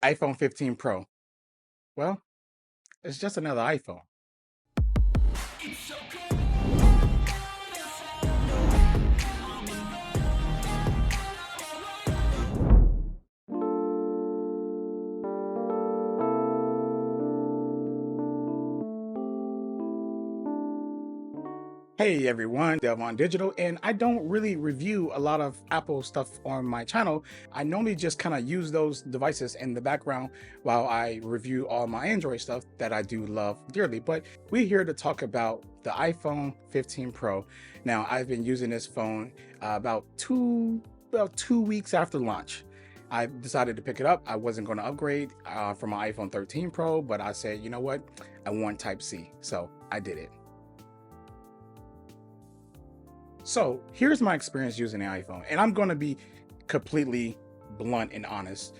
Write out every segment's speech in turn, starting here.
iPhone 15 Pro. Well, it's just another iPhone. Hey everyone, Delvon Digital, and I don't really review a lot of Apple stuff on my channel. I normally just kind of use those devices in the background while I review all my Android stuff that I do love dearly. But we're here to talk about the iPhone 15 Pro. Now, I've been using this phone about two weeks after launch. I decided to pick it up. I wasn't going to upgrade from my iPhone 13 Pro, but I said, you know what? I want Type C, so I did it. So here's my experience using the iPhone, and I'm going to be completely blunt and honest.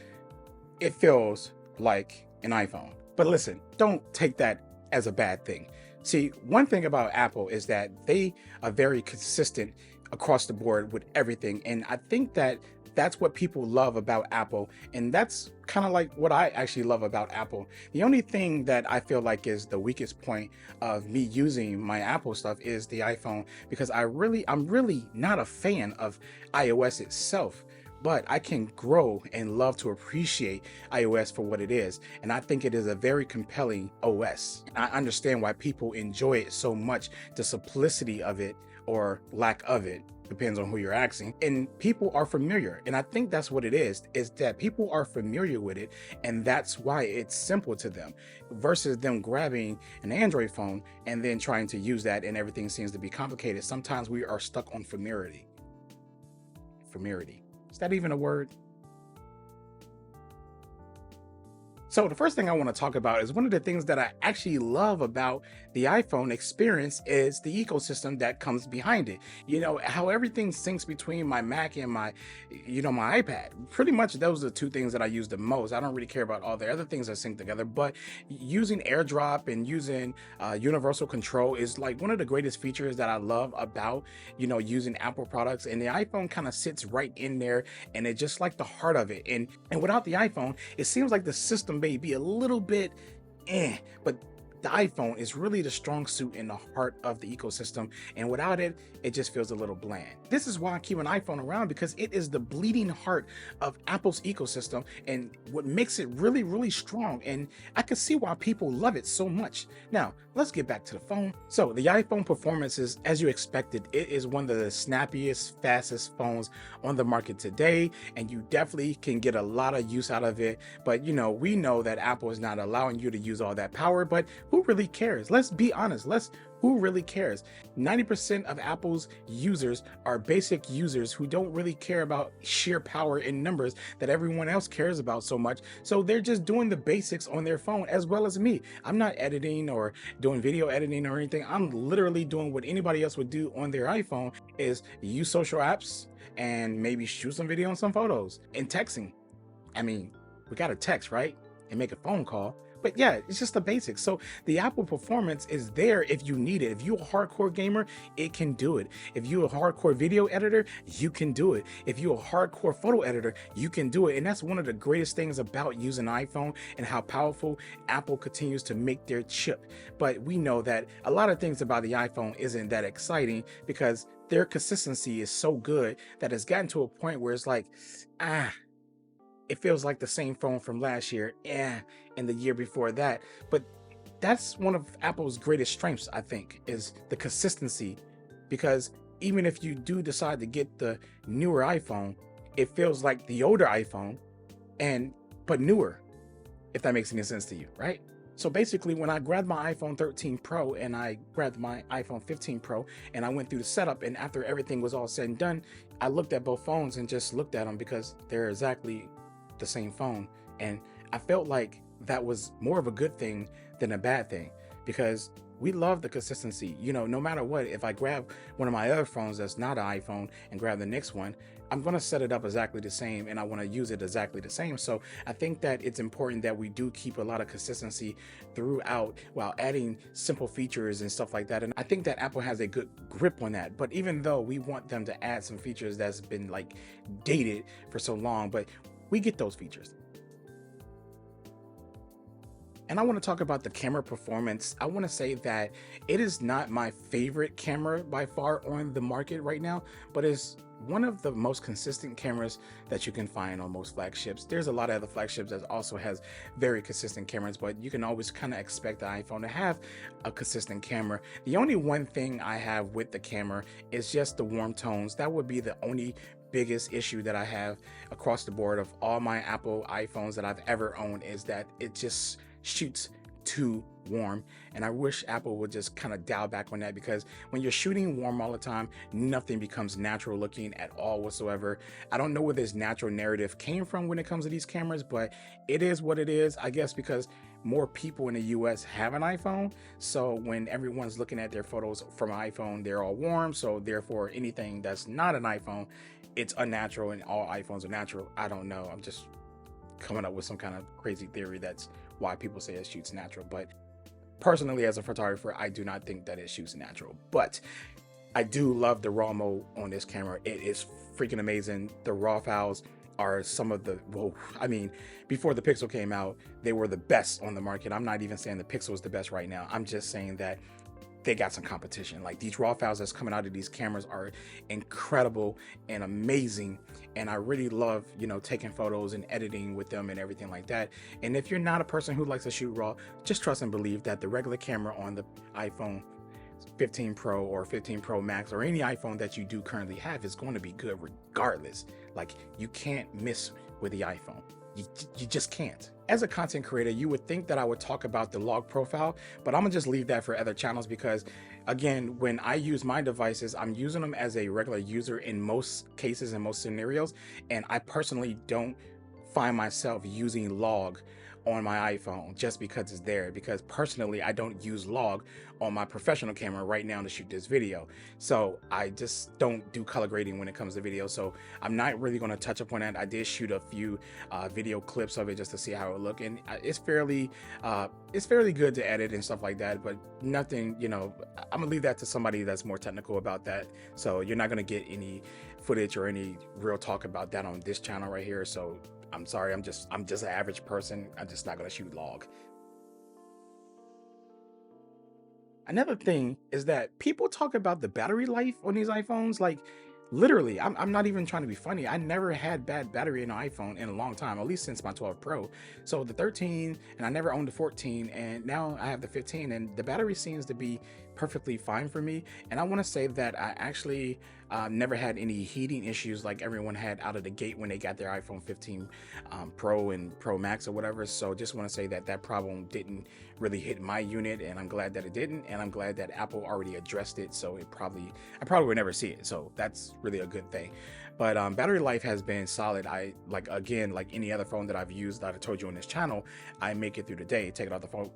It feels like an iPhone. But listen, don't take that as a bad thing. See, one thing about Apple is that they are very consistent across the board with everything. And I think that that's what people love about Apple. And that's kind of like what I actually love about Apple. The only thing that I feel like is the weakest point of me using my Apple stuff is the iPhone, because I'm really not a fan of iOS itself. But I can grow and love to appreciate iOS for what it is. And I think it is a very compelling OS. I understand why people enjoy it so much, the simplicity of it or lack of it. Depends on who you're asking. And people are familiar. And I think that's what it is that people are familiar with it. And that's why it's simple to them versus them grabbing an Android phone and then trying to use that and everything seems to be complicated. Sometimes we are stuck on familiarity. Familiarity. Is that even a word? So the first thing I want to talk about is one of the things that I actually love about the iPhone experience is the ecosystem that comes behind it. You know, how everything syncs between my Mac and my iPad. Pretty much those are the two things that I use the most. I don't really care about all the other things that sync together, but using AirDrop and using universal control is like one of the greatest features that I love about, using Apple products. And the iPhone kind of sits right in there, and it's just like the heart of it. And without the iPhone, it seems like the system may be a little bit but the iPhone is really the strong suit in the heart of the ecosystem, and without it, it just feels a little bland. This is why I keep an iPhone around, because it is the bleeding heart of Apple's ecosystem and what makes it really, really strong. And I can see why people love it so much. Now, let's get back to the phone. So the iPhone performance is, as you expected, it is one of the snappiest, fastest phones on the market today, and you definitely can get a lot of use out of it. But we know that Apple is not allowing you to use all that power, but who really cares? Let's be honest. Who really cares? 90% of Apple's users are basic users who don't really care about sheer power in numbers that everyone else cares about so much. So they're just doing the basics on their phone, as well as me. I'm not editing or doing video editing or anything. I'm literally doing what anybody else would do on their iPhone, is use social apps and maybe shoot some video and some photos and texting. I mean, we got to text, right? And make a phone call. But yeah, it's just the basics. So the Apple performance is there if you need it. If you're a hardcore gamer, it can do it. If you're a hardcore video editor, you can do it. If you're a hardcore photo editor, you can do it. And that's one of the greatest things about using an iPhone, and how powerful Apple continues to make their chip. But we know that a lot of things about the iPhone isn't that exciting, because their consistency is so good that it's gotten to a point where it's like, it feels like the same phone from last year, and the year before that. But that's one of Apple's greatest strengths, I think, is the consistency. Because even if you do decide to get the newer iPhone, it feels like the older iPhone, but newer, if that makes any sense to you, right? So basically, when I grabbed my iPhone 13 Pro and I grabbed my iPhone 15 Pro and I went through the setup, and after everything was all said and done, I looked at both phones and just looked at them, because they're exactly the same phone. And I felt like that was more of a good thing than a bad thing, because we love the consistency. No matter what, if I grab one of my other phones that's not an iPhone and grab the next one, I'm going to set it up exactly the same, and I want to use it exactly the same. So I think that it's important that we do keep a lot of consistency throughout, while adding simple features and stuff like that. And I think that Apple has a good grip on that. But even though we want them to add some features that's been like dated for so long, but we get those features. and I want to talk about the camera performance. I want to say that it is not my favorite camera by far on the market right now, but it's one of the most consistent cameras that you can find on most flagships. There's a lot of other flagships that also has very consistent cameras, but you can always kind of expect the iPhone to have a consistent camera. The only one thing I have with the camera is just the warm tones. That would be the only biggest issue that I have across the board of all my Apple iPhones that I've ever owned, is that it just shoots too warm. And I wish Apple would just kind of dial back on that, because when you're shooting warm all the time, nothing becomes natural looking at all whatsoever. I don't know where this natural narrative came from when it comes to these cameras, but it is what it is, I guess, because more people in the US have an iPhone. So when everyone's looking at their photos from an iPhone, they're all warm. So therefore, anything that's not an iPhone, it's unnatural, and all iPhones are natural. I don't know. I'm just coming up with some kind of crazy theory that's why people say it shoots natural. But personally, as a photographer, I do not think that it shoots natural. But I do love the raw mode on this camera. It is freaking amazing. The raw files are some of the, well, I mean, before the Pixel came out, they were the best on the market. I'm not even saying the Pixel is the best right now. I'm just saying that they got some competition. Like, these raw files that's coming out of these cameras are incredible and amazing, and I really love, you know, taking photos and editing with them and everything like that. And if you're not a person who likes to shoot raw, just trust and believe that the regular camera on the iPhone 15 Pro or 15 Pro Max or any iPhone that you do currently have is going to be good regardless. Like, you can't miss with the iPhone. You just can't. As a content creator, you would think that I would talk about the log profile, but I'm gonna just leave that for other channels, because again, when I use my devices, I'm using them as a regular user in most cases, in most scenarios, and I personally don't find myself using log on my iPhone just because it's there, because personally I don't use log on my professional camera right now to shoot this video. So I just don't do color grading when it comes to video, so I'm not really going to touch upon that. I did shoot a few video clips of it just to see how it looked, and it's fairly good to edit and stuff like that, but nothing, you know, I'm gonna leave that to somebody that's more technical about that. So you're not going to get any footage or any real talk about that on this channel right here. So I'm sorry, I'm just an average person. I'm just not gonna shoot log. Another thing is that people talk about the battery life on these iPhones. Like, literally, I'm not even trying to be funny. I never had bad battery in an iPhone in a long time, at least since my 12 Pro. So the 13, and I never owned the 14, and now I have the 15, and the battery seems to be perfectly fine for me. And I want to say that I actually never had any heating issues like everyone had out of the gate when they got their iPhone 15 Pro and Pro Max or whatever. So just want to say that that problem didn't really hit my unit, and I'm glad that it didn't, and I'm glad that Apple already addressed it. So I probably would never see it. So that's really a good thing. But battery life has been solid. I like any other phone that I've used that I told you on this channel, I make it through the day, take it off the phone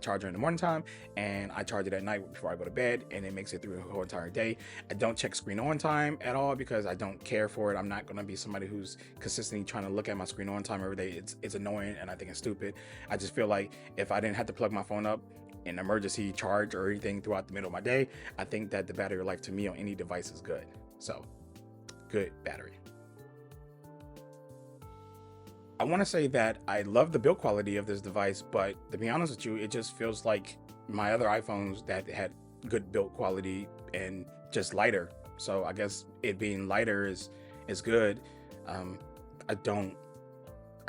charger in the morning time, and I charge it at night before I go to bed, and it makes it through the whole entire day. I don't check screen on time at all because I don't care for it. I'm not going to be somebody who's consistently trying to look at my screen on time every day. It's annoying, and I think it's stupid. I just feel like if I didn't have to plug my phone up in emergency charge or anything throughout the middle of my day, I think that the battery life to me on any device is good. So good battery. I want to say that I love the build quality of this device, but to be honest with you, it just feels like my other iPhones that had good build quality and just lighter. So I guess it being lighter is good.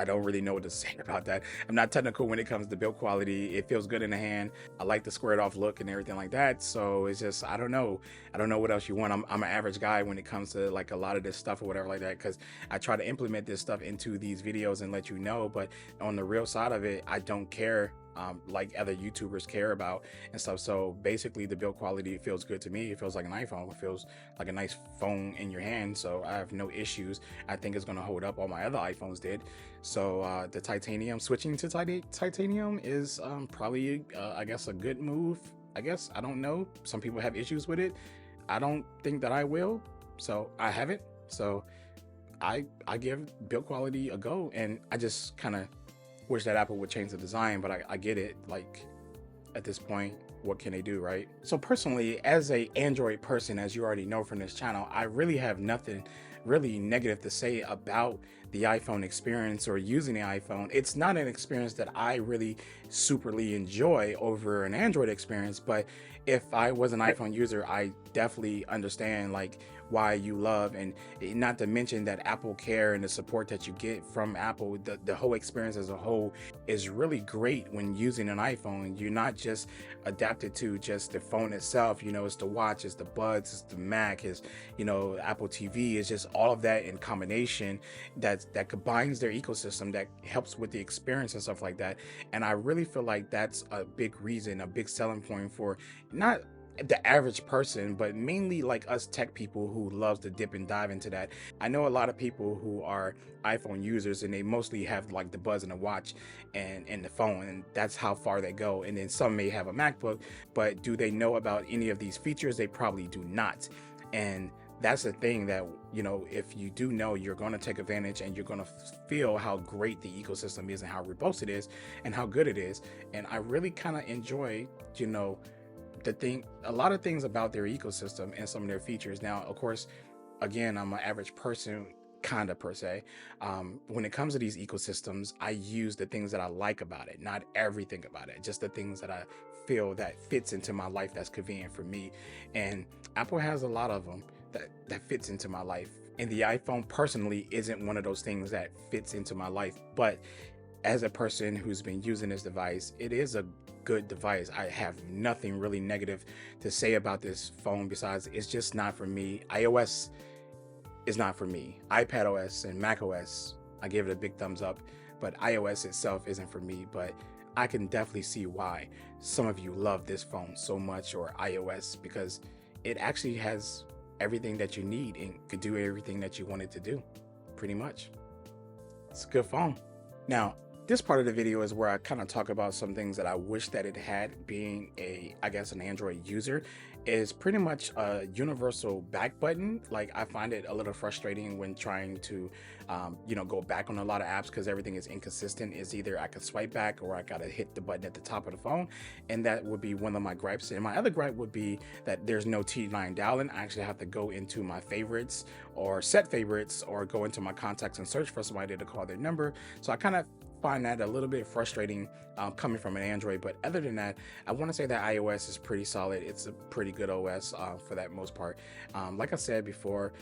I don't really know what to say about that. I'm not technical when it comes to build quality. It feels good in the hand. I like the squared off look and everything like that. So it's just, I don't know what else you want. I'm an average guy when it comes to like a lot of this stuff or whatever like that, because I try to implement this stuff into these videos and let you know, but on the real side of it, I don't care like other YouTubers care about and stuff. So basically the build quality feels good to me. It feels like an iPhone. It feels like a nice phone in your hand. So I have no issues. I think it's going to hold up. All my other iPhones did. So the titanium, switching to titanium is probably I guess a good move. I guess, I don't know. Some people have issues with it. I don't think that I will. So I haven't. So I give build quality a go, and I just kind of wish that Apple would change the design, but I get it. Like, at this point, what can they do, right? So personally, as a Android person, as you already know from this channel, I really have nothing really negative to say about the iPhone experience or using the iPhone, it's not an experience that I really superly enjoy over an Android experience. But if I was an iPhone user, I definitely understand like why you love, and not to mention that Apple Care and the support that you get from Apple, the whole experience as a whole is really great when using an iPhone. You're not just adapted to just the phone itself, it's the watch, it's the buds, it's the Mac, it's Apple TV, is just all of that in combination that combines their ecosystem that helps with the experience and stuff like that. And I really feel like that's a big reason, a big selling point for not the average person, but mainly like us tech people who loves to dip and dive into that. I know a lot of people who are iPhone users and they mostly have like the buzz and the watch and the phone, and that's how far they go. And then some may have a MacBook, but do they know about any of these features? They probably do not. And that's the thing that, if you do know, you're going to take advantage and you're going to feel how great the ecosystem is and how robust it is and how good it is. And I really kind of enjoy, a lot of things about their ecosystem and some of their features. Now, of course, again, I'm an average person, kind of per se. When it comes to these ecosystems, I use the things that I like about it, not everything about it, just the things that I feel that fits into my life, that's convenient for me. And Apple has a lot of them that fits into my life. And the iPhone personally isn't one of those things that fits into my life, but as a person who's been using this device, it is a good device. I have nothing really negative to say about this phone besides it's just not for me. iOS is not for me. iPad OS and Mac OS, I give it a big thumbs up, but iOS itself isn't for me. But I can definitely see why some of you love this phone so much, or iOS, because it actually has everything that you need and could do everything that you want it to do, pretty much. It's a good phone. Now, this part of the video is where I kind of talk about some things that I wish that it had, being an Android user, is pretty much a universal back button. Like, I find it a little frustrating when trying to, go back on a lot of apps because everything is inconsistent. It's either I could swipe back or I got to hit the button at the top of the phone. And that would be one of my gripes. And my other gripe would be that there's no T9 dialing. I actually have to go into my favorites or set favorites or go into my contacts and search for somebody to call their number. So I kind of find that a little bit frustrating coming from an Android. But other than that, I want to say that iOS is pretty solid. It's a pretty good OS for that most part. Like I said before,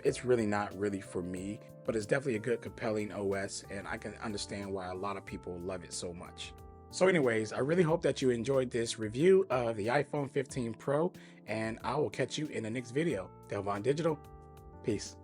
it's really not really for me, but it's definitely a good, compelling OS, and I can understand why a lot of people love it so much. So anyways, I really hope that you enjoyed this review of the iPhone 15 Pro, and I will catch you in the next video. Delvon Digital, peace.